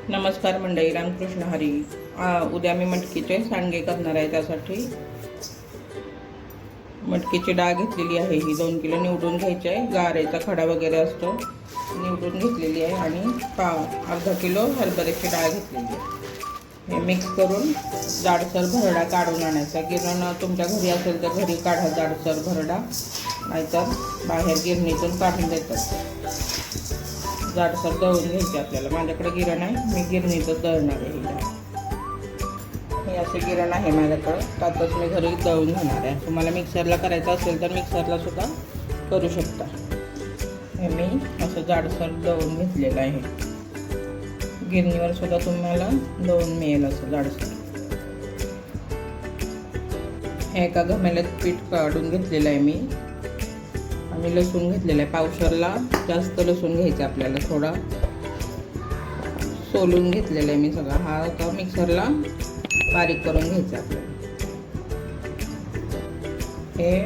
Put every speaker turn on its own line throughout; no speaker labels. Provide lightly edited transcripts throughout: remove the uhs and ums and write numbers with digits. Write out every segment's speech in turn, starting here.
नमस्कार मंडळी, रामकृष्ण हरी. उद्या मी मटकीचे सांडगे करणार आहे. त्यासाठी मटकीची डाळ घेतलेली आहे. ही 2 किलो निवडून घ्यायची आहे. गारेचा खडा वगैरे असतो, निवडून घेतलेली आहे. आणि अर्धा किलो हरभऱ्याची डाळ घेतलेली आहे. हे मिक्स करून जाडसर भरडा काढून आणायचा. गिरण तुमच्या घरी असेल तर घरी काढा जाडसर भरडा, नाहीतर बाहेर गिरणीतून काढून देतात. जाडसर दळून घ्यायचे आपल्याला. माझ्याकडे गिरण आहे, मी गिरणीतच दळणार आहे. हे असे गिरण आहे माझ्याकडं, त्यातच मी घरी दळून घेणार आहे. तुम्हाला मिक्सरला करायचं असेल तर मिक्सरला सुद्धा करू शकता. हे मी असं जाडसर दळून घेतलेलं आहे. गिरणीवर सुद्धा तुम्हाला दळून मिळेल असं जाडसर. हे एका घमेल्यात पीठ काढून घेतलेलं आहे मी. आणि लसूण घेतलेलं आहे. पावशरला जास्त लसूण घ्यायचं आपल्याला. थोडा सोलून घेतलेला आहे मी सगळा. हा आता मिक्सरला बारीक करून घ्यायचा आपल्याला. हे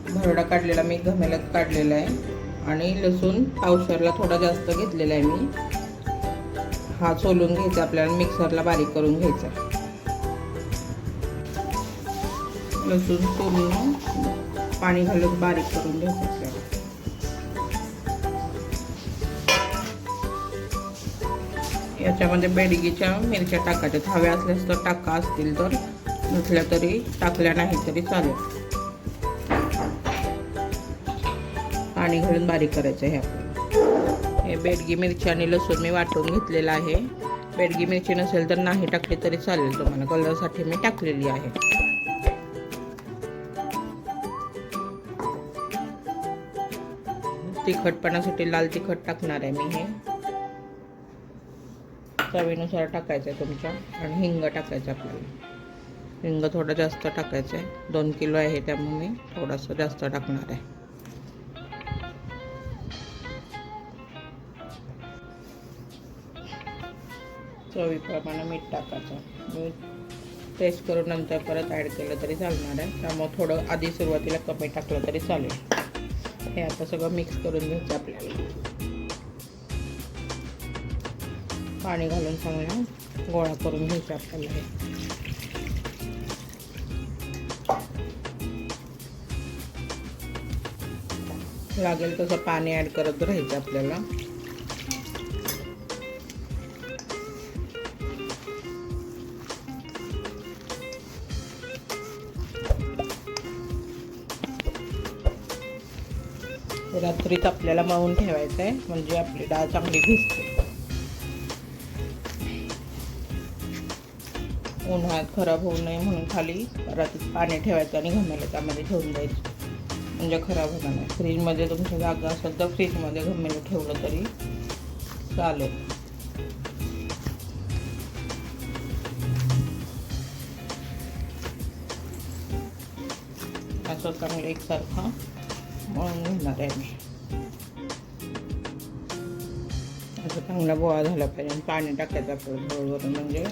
भरडा काढलेला मी घमेल्यात काढलेला आहे. आणि लसूण पावशरला थोडा जास्त घेतलेला आहे मी. हा सोलून घ्यायचा आपल्याला, मिक्सरला बारीक करून घ्यायचा. लसूण सोलून पाणी घालून बारीक करून घ्यायचं आपल्याला. याच्यामध्ये बेडगीच्या मिरच्या टाकायच्या. हव्या असल्यास तर टाका, असतील तर, नसल्या तरी टाकल्या नाही तरी चालेल. पाणी घालून बारीक करायचं आहे आपल्याला. हे बेडगी मिरची आणि लसूण मी वाटून घेतलेलं आहे. बेडगी मिरची नसेल तर नाही टाकली तरी चालेल. तुम्हाला कलरसाठी मी टाकलेली आहे. तिखटपणासाठी लाल तिखट टाकणार आहे मी. हे चवीनुसार टाकायचं आहे तुमच्या. आणि हिंग टाकायचं आपल्याला. हिंग थोडं जास्त टाकायचं आहे. 2 किलो आहे त्यामुळे मी थोडंसं जास्त टाकणार आहे. चवीप्रमाणे मीठ टाकायचं. मीठ टेस्ट करून नंतर परत ॲड केलं तरी चालणार आहे. त्यामुळे थोडं आधी सुरुवातीला कमी टाकलं तरी चालेल. हे आता सगळं मिक्स करून घ्यायचं आपल्याला. पाणी घालून चांगला गोळा करून घ्यायचा आपल्याला. हे लागेल तसं पाणी ॲड करत राहायचं आपल्याला. रात्रीत आपल्याला मळून ठेवायचं आहे, म्हणजे आपली डाळ चांगली भिजते. उन्हाळ्यात खराब होऊ नये म्हणून खाली रात्रीत पाणी ठेवायचं आणि घमेलं त्यामध्ये ठेवून द्यायचं, म्हणजे खराब होणार नाही. फ्रीजमध्ये तुमची जागा असेल तर फ्रीजमध्ये घमेलं ठेवलं तरी चालेल. असं चांगलं एकसारखं मळून घेणार आहे मी. असं चांगला गोळा झाला पाहिजे. पाणी टाकायचं आपलं थोडं, म्हणजे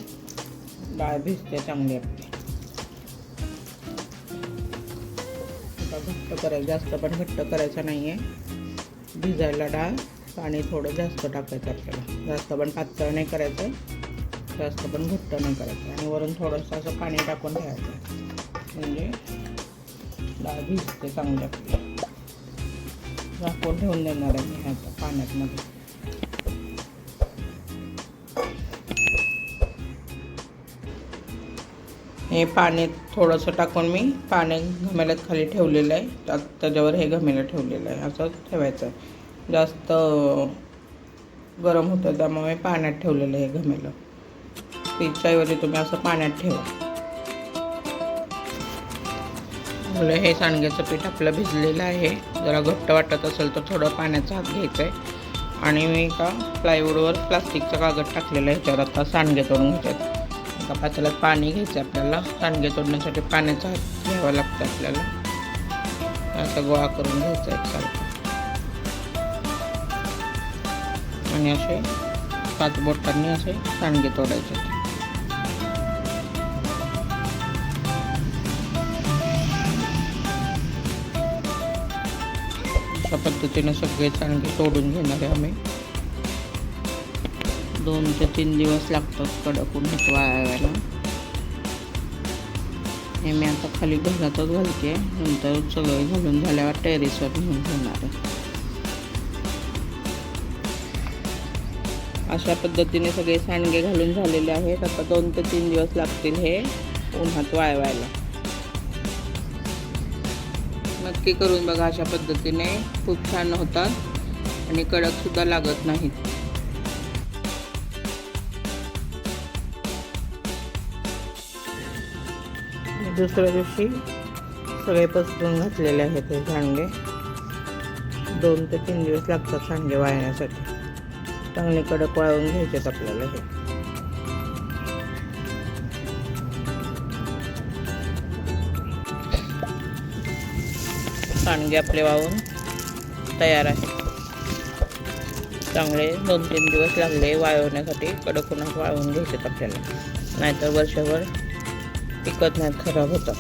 डाळ भिजते चांगली आपली. घट्ट करायचं, जास्त पण घट्ट करायचं नाही आहे. भिजायला डाळ पाणी थोडं जास्त टाकायचं आपल्याला. जास्त पण पातळ नाही करायचं, जास्त पण घट्ट नाही करायचं. आणि वरून थोडंसं असं पाणी टाकून ठेवायचं, म्हणजे डाळ भिजते चांगली आपली. झाकून ठेवून देणार आहे मी ह्याच्या पाण्यामध्ये. हे पाणी थोडंसं टाकून मी पाणी घमेल्यात खाली ठेवलेलं आहे. त्याच्यावर हे घमेलं ठेवलेलं आहे. असं ठेवायचं आहे. जास्त गरम होतं त्यामुळे पाण्यात ठेवलेलं आहे हे घमेलं. फ्रीजच्या ऐवजी तुम्ही असं पाण्यात ठेवा. हे सांडग्याचं पीठ आपलं भिजलेलं आहे. जरा घट्ट वाटत असेल तर थोडं पाण्याचा हात घ्यायचा आहे. आणि मी एका प्लायवूडवर प्लास्टिकचा कागद टाकलेला आहे. ह्याच्यावर आता सांडगे तोडून घ्यायचे. एका पातेल्यात पाणी घ्यायचं आपल्याला. सांडगे तोडण्यासाठी पाण्याचा हात घ्यावा लागतं आपल्याला. असा गोळा करून घ्यायचा एकसारखा. आणि असे 5 बोटांनी असे सांडगे तोडायचे. अशा पद्धतीने सगळे सांडगे तोडून घेणार आहे आम्ही. 2 ते 3 दिवस लागतात कडक उन्हात वाळवायला. हे मी आता खाली घरातच घालते, नंतर सगळं घालून झाल्यावर टेरेसवर घेऊन ठेवणार आहे. अशा पद्धतीने सगळे सांडगे घालून झालेले आहेत. आता 2 ते 3 दिवस लागतील हे उन्हात वाळवायला. नक्की करून बघा, अशा पद्धतीने खूप छान होतात आणि कडक सुद्धा लागत नाहीत. दुसऱ्या दिवशी सगळे पसरून घातलेले आहेत हे सांडगे. 2 ते 3 दिवस लागतात सांडगे वाळण्यासाठी. चांगले कडक वाळवून घ्यायचेत आपल्याला हे. सांडगे आपले वाळवून तयार आहे. चांगले 2-3 दिवस लागले वाळवण्यासाठी. कडक उन्हात वाळवून घ्यायचेत आपल्याला, नाहीतर वर्षभर टिकत नाहीत, खराब होतात.